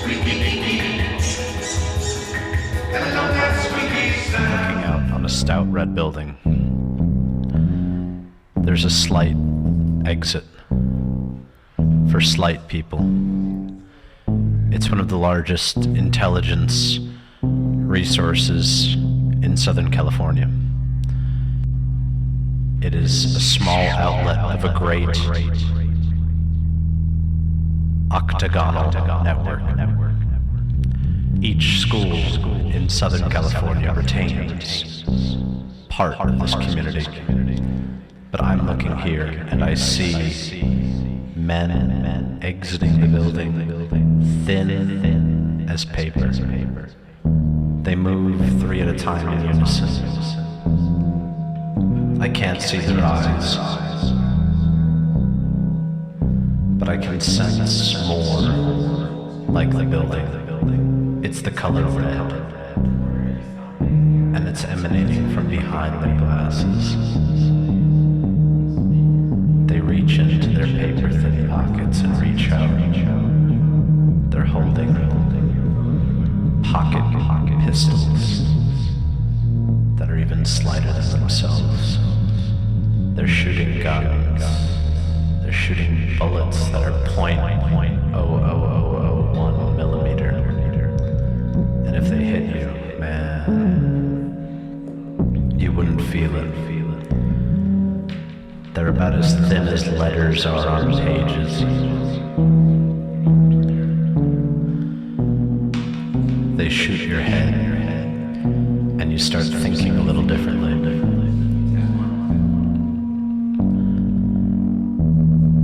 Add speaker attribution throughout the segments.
Speaker 1: Looking out on a stout red building. There's a slight exit for slight people. It's one of the largest intelligence resources in Southern California. It is a small outlet of a great octagonal network. Each school in Southern California retains part of this community. But I'm looking here and I see men exiting the building, thin as paper. They move 3 at a time in unison. I can't see their eyes, but I can sense more like the building. It's the color red, and it's emanating from behind their glasses. They reach into their paper-thin pockets and reach out. They're holding pocket pistols that are even slighter than themselves. They're shooting guns. They're shooting bullets that are .00001 millimeter. And if they hit you, man, you wouldn't feel it. They're about as thin as letters are on pages. They shoot your head, and you start thinking a little differently.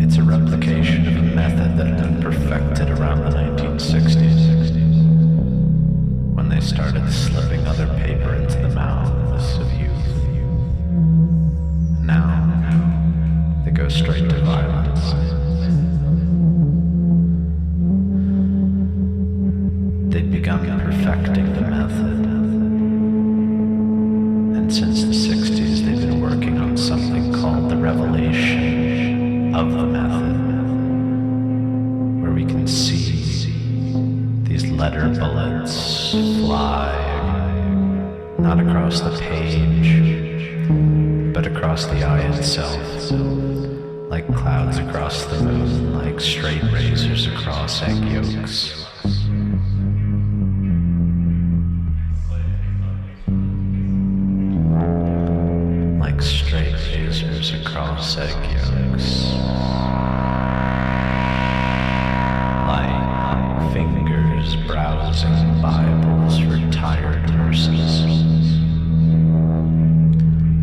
Speaker 1: It's a replication of a method that had been perfected around the 1960s, when they started slipping other paper into the mouths of youth. Now, they go straight to violence. They'd begun perfecting the method, and since the 60s they've been working on something called the revelation of the method, where we can see these letter bullets fly, not across the page, but across the eye itself, like clouds across the moon, like straight razors across egg yolks. Like straight razors across egg yolks. Like fingers browsing Bibles for tired horses.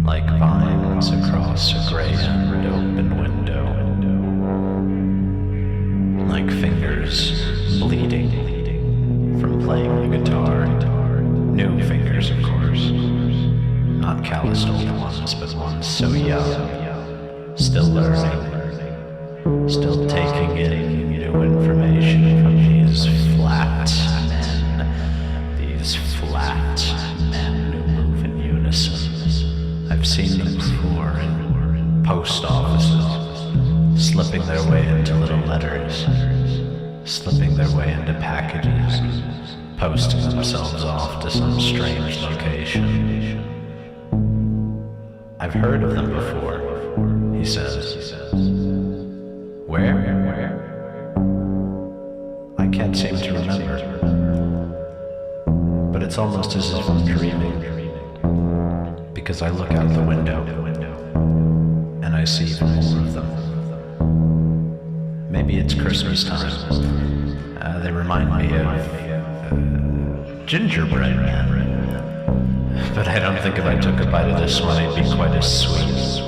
Speaker 1: Like vines across a gray and open window. Like fingers bleeding from playing the guitar. New fingers, of course. Not calloused old ones, but ones so young. Still learning. Still taking in new information from these flat men. These flat men who move in unison. I've seen them before in post offices, slipping their way into little letters, slipping their way into packages, and posting themselves off to some strange location. I've heard of them before, he says. Where? I can't seem to remember. But it's almost as if I'm dreaming. Because I look out the window, and I see even more of them. Maybe it's Christmas time. They remind me of gingerbread men. But I don't think if I took a bite of this one, it'd be quite as sweet.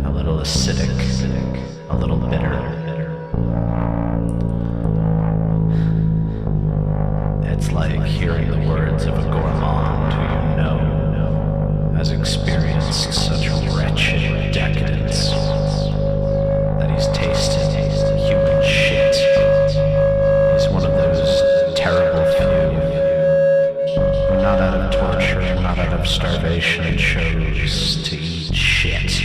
Speaker 1: A little acidic, a little bitter. It's like hearing the words of a gourmand who you know has experienced such wretched decadence that he's tasted human shit. He's one of those terrible few who, not out of torture, not out of starvation, chose to eat shit.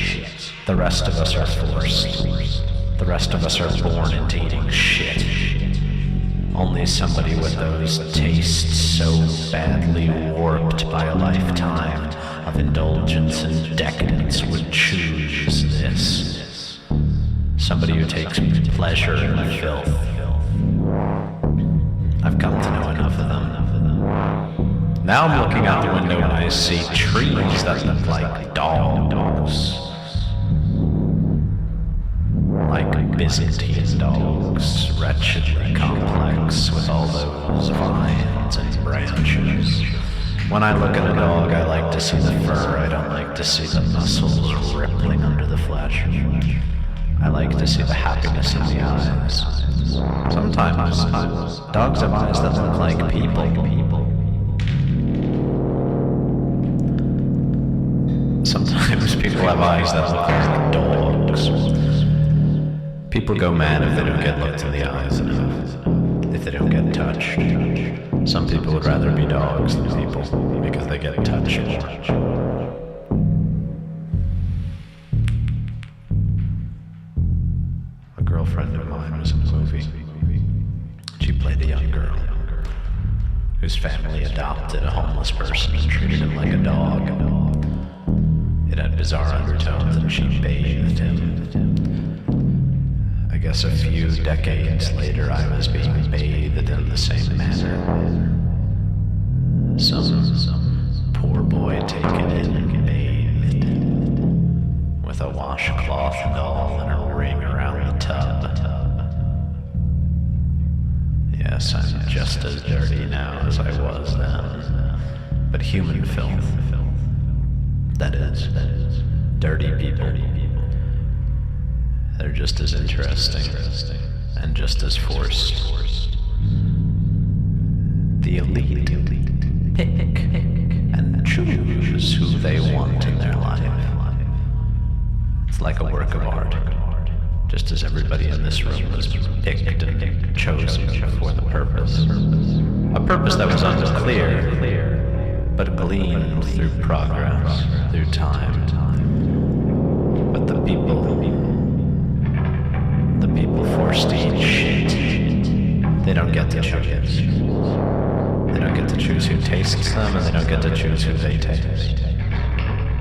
Speaker 1: The rest of us are forced. The rest of us are born into eating shit. Only somebody with those tastes so badly warped by a lifetime of indulgence and decadence would choose this. Somebody who takes pleasure in the filth. I've come to know enough of them. Now I'm looking out the window and I see trees that look like dogs. Like Byzantine dogs, wretchedly complex with all those vines and branches. When I look at a dog, I like to see the fur, I don't like to see the muscles rippling under the flesh. I like to see the happiness in the eyes. Sometimes dogs have eyes that look like people. Sometimes people have eyes that look like dogs. People go mad if they don't get looked in the eyes enough, if they don't get touched. Some people would rather be dogs than people because they get touched more. A girlfriend of mine was in a movie. She played a young girl whose family adopted a homeless person and treated him like a dog. It had bizarre undertones and she bathed him. I guess a few decades later I was being bathed in the same manner. Some poor boy taken in and bathed with a washcloth and all and a ring around the tub. Yes, I'm just as dirty now as I was then, but human filth. That is, dirty people. They're just as interesting and just as forced. The elite pick and choose who they want in their life. It's like a work of art, just as everybody in this room was picked and chosen for the purpose. A purpose that was unclear, but gleaned through progress, through time. But the people forced to eat shit. They don't get to choose. They don't get to choose who tastes them, and they don't get to choose who they taste.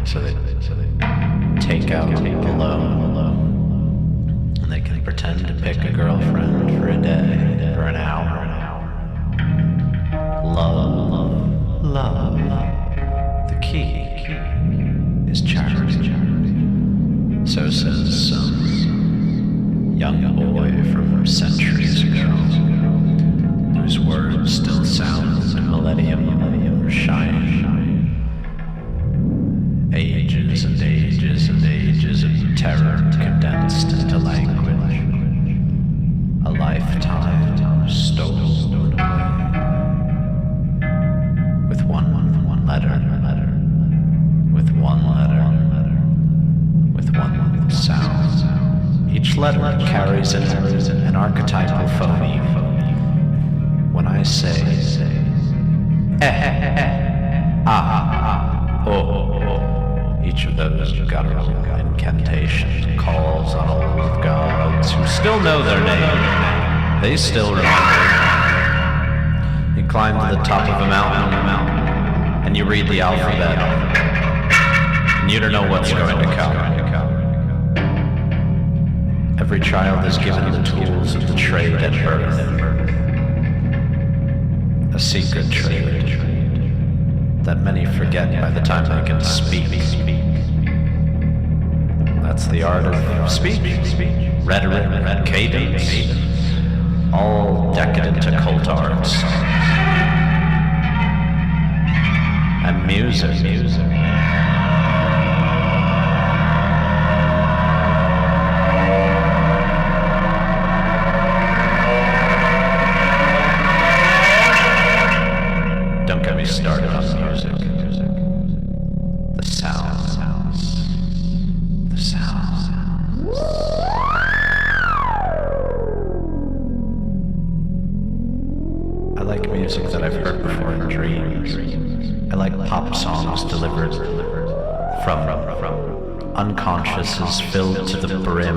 Speaker 1: So they take out below, and they can pretend to pick a girlfriend for a day, for an hour. Love. The key is charity. So says some young boy from centuries ago, whose words still sound as a millennium shine. Ages and ages and ages of terror condensed into language. A lifetime stolen away. With one letter. With one letter. With one sound. Each letter carries in it an archetypal phoneme. When I say each of those guttural incantations calls on old gods who still know their name. They still remember. You climb to the top of a mountain, and you read the alphabet, and you don't know what's going to come. Every child is given the tools of the trade at birth. A secret trade that many forget by the time they can speak. That's the art of speech, rhetoric, cadence, all decadent occult arts. And music. Don't get me started on music. The sounds. I like music that I've heard before in dreams. I like pop songs delivered from unconsciouses filled to the brim